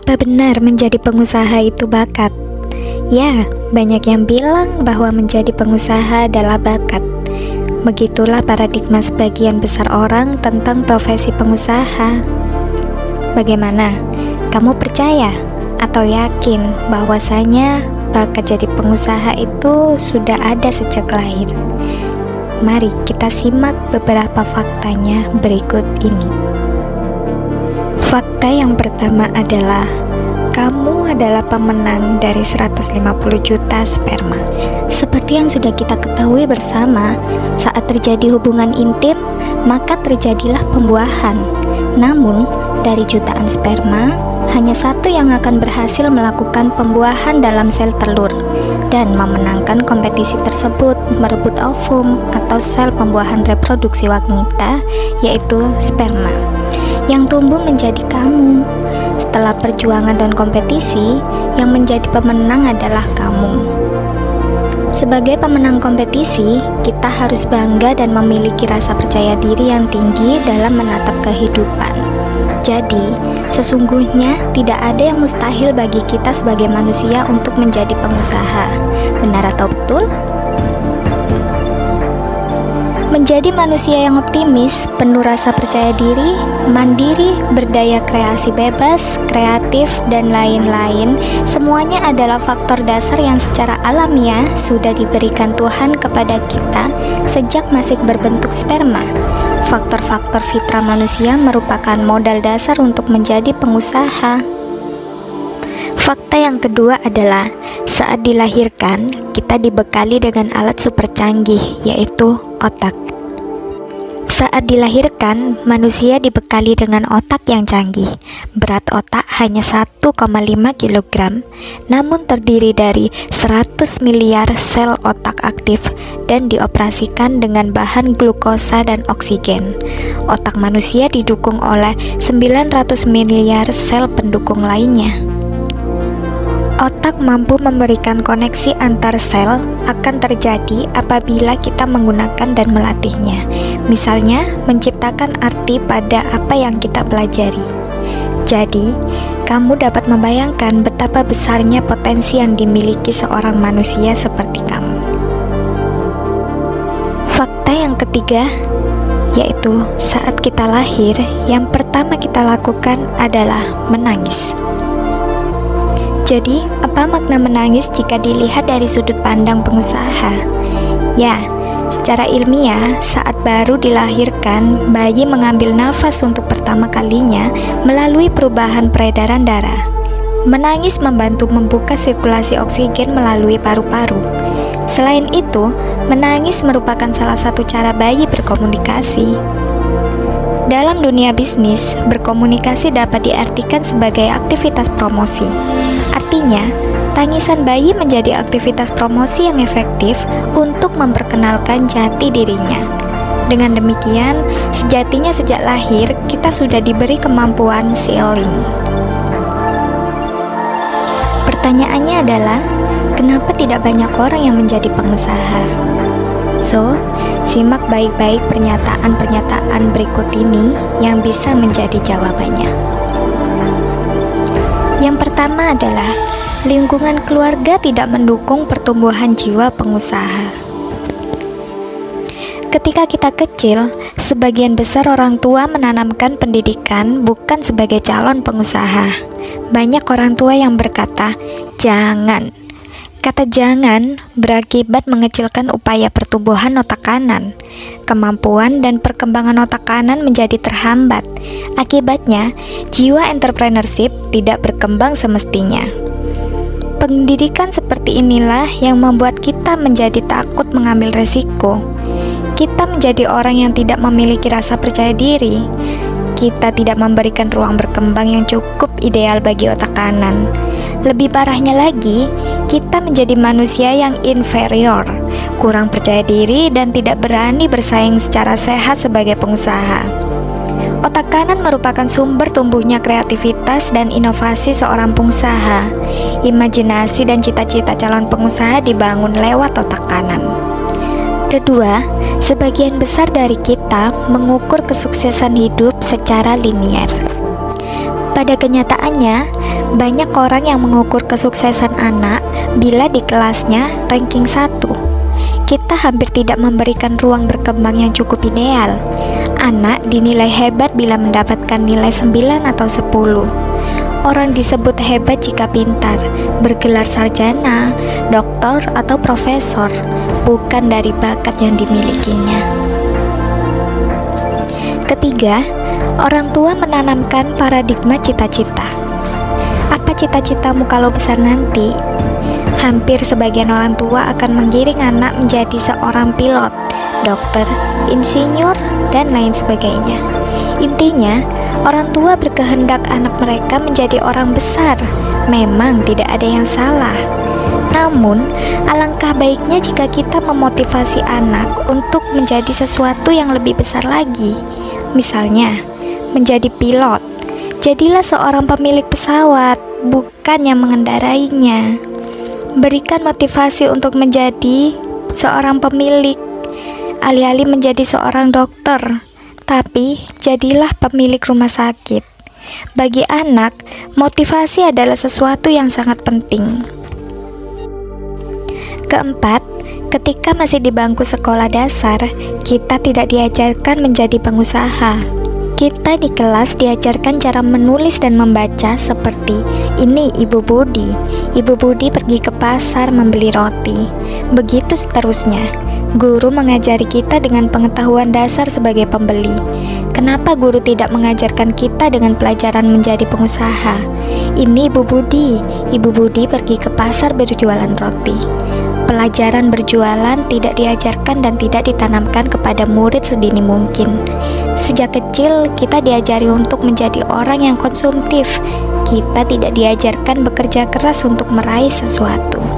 Apa benar menjadi pengusaha itu bakat? Ya, banyak yang bilang bahwa menjadi pengusaha adalah bakat. Begitulah paradigma sebagian besar orang tentang profesi pengusaha. Bagaimana? Kamu percaya atau yakin bahwasanya bakat jadi pengusaha itu sudah ada sejak lahir? Mari kita simak beberapa faktanya berikut ini. Fakta yang pertama adalah kamu adalah pemenang dari 150 juta sperma. Seperti yang sudah kita ketahui bersama, saat terjadi hubungan intim, maka terjadilah pembuahan. Namun, dari jutaan sperma, hanya satu yang akan berhasil melakukan pembuahan dalam sel telur dan memenangkan kompetisi tersebut merebut ovum atau sel pembuahan reproduksi wanita, yaitu sperma, yang tumbuh menjadi kamu. Setelah perjuangan dan kompetisi, yang menjadi pemenang adalah kamu. Sebagai pemenang kompetisi, kita harus bangga dan memiliki rasa percaya diri yang tinggi dalam menatap kehidupan. Jadi, sesungguhnya tidak ada yang mustahil bagi kita sebagai manusia untuk menjadi pengusaha. Benar atau betul? Menjadi manusia yang optimis, penuh rasa percaya diri, mandiri, berdaya kreasi bebas, kreatif, dan lain-lain, semuanya adalah faktor dasar yang secara alamiah sudah diberikan Tuhan kepada kita sejak masih berbentuk sperma. Faktor-faktor fitrah manusia merupakan modal dasar untuk menjadi pengusaha. Fakta yang kedua adalah saat dilahirkan, kita dibekali dengan alat super canggih, yaitu otak. Saat dilahirkan, manusia dibekali dengan otak yang canggih. Berat otak hanya 1,5 kg, namun terdiri dari 100 miliar sel otak aktif dan dioperasikan dengan bahan glukosa dan oksigen. Otak manusia didukung oleh 900 miliar sel pendukung lainnya. Otak mampu memberikan koneksi antar sel akan terjadi apabila kita menggunakan dan melatihnya. Misalnya, menciptakan arti pada apa yang kita pelajari. Jadi, kamu dapat membayangkan betapa besarnya potensi yang dimiliki seorang manusia seperti kamu. Fakta yang ketiga, yaitu saat kita lahir, yang pertama kita lakukan adalah menangis. Jadi, apa makna menangis jika dilihat dari sudut pandang pengusaha? Ya, secara ilmiah, saat baru dilahirkan, bayi mengambil nafas untuk pertama kalinya melalui perubahan peredaran darah. Menangis membantu membuka sirkulasi oksigen melalui paru-paru. Selain itu, menangis merupakan salah satu cara bayi berkomunikasi. Dalam dunia bisnis, berkomunikasi dapat diartikan sebagai aktivitas promosi. Artinya, tangisan bayi menjadi aktivitas promosi yang efektif untuk memperkenalkan jati dirinya. Dengan demikian, sejatinya sejak lahir kita sudah diberi kemampuan sealing. Pertanyaannya adalah, kenapa tidak banyak orang yang menjadi pengusaha? So, simak baik-baik pernyataan-pernyataan berikut ini yang bisa menjadi jawabannya. Yang pertama adalah, lingkungan keluarga tidak mendukung pertumbuhan jiwa pengusaha. Ketika kita kecil, sebagian besar orang tua menanamkan pendidikan bukan sebagai calon pengusaha. Banyak orang tua yang berkata, "Jangan." Kata "jangan" berakibat mengecilkan upaya pertumbuhan otak kanan. Kemampuan dan perkembangan otak kanan menjadi terhambat. Akibatnya, jiwa entrepreneurship tidak berkembang semestinya. Pendidikan seperti inilah yang membuat kita menjadi takut mengambil resiko. Kita menjadi orang yang tidak memiliki rasa percaya diri. Kita tidak memberikan ruang berkembang yang cukup ideal bagi otak kanan. Lebih parahnya lagi, kita menjadi manusia yang inferior, kurang percaya diri dan tidak berani bersaing secara sehat sebagai pengusaha. Otak kanan merupakan sumber tumbuhnya kreativitas dan inovasi seorang pengusaha. Imajinasi dan cita-cita calon pengusaha dibangun lewat otak kanan. Kedua, sebagian besar dari kita mengukur kesuksesan hidup secara linier. Pada kenyataannya, banyak orang yang mengukur kesuksesan anak bila di kelasnya ranking 1. Kita hampir tidak memberikan ruang berkembang yang cukup ideal. Anak dinilai hebat bila mendapatkan nilai 9 atau 10. Orang disebut hebat jika pintar, bergelar sarjana, doktor, atau profesor, bukan dari bakat yang dimilikinya. Ketiga, orang tua menanamkan paradigma cita-cita. Apa cita-citamu kalau besar nanti? Hampir sebagian orang tua akan menggiring anak menjadi seorang pilot, dokter, insinyur, dan lain sebagainya. Intinya, orang tua berkehendak anak mereka menjadi orang besar. Memang tidak ada yang salah. Namun, alangkah baiknya jika kita memotivasi anak untuk menjadi sesuatu yang lebih besar lagi. Misalnya, menjadi pilot. Jadilah seorang pemilik pesawat, bukan yang mengendarainya. Berikan motivasi untuk menjadi seorang pemilik, alih-alih menjadi seorang dokter. Tapi, jadilah pemilik rumah sakit. Bagi anak, motivasi adalah sesuatu yang sangat penting. Keempat, ketika masih di bangku sekolah dasar, kita tidak diajarkan menjadi pengusaha. Kita di kelas diajarkan cara menulis dan membaca seperti ini Ibu Budi. Ibu Budi pergi ke pasar membeli roti. Begitu seterusnya. Guru mengajari kita dengan pengetahuan dasar sebagai pembeli. Kenapa guru tidak mengajarkan kita dengan pelajaran menjadi pengusaha? Ini Ibu Budi. Ibu Budi pergi ke pasar berjualan roti. Pelajaran berjualan tidak diajarkan dan tidak ditanamkan kepada murid sedini mungkin. Sejak kecil, kita diajari untuk menjadi orang yang konsumtif. Kita tidak diajarkan bekerja keras untuk meraih sesuatu.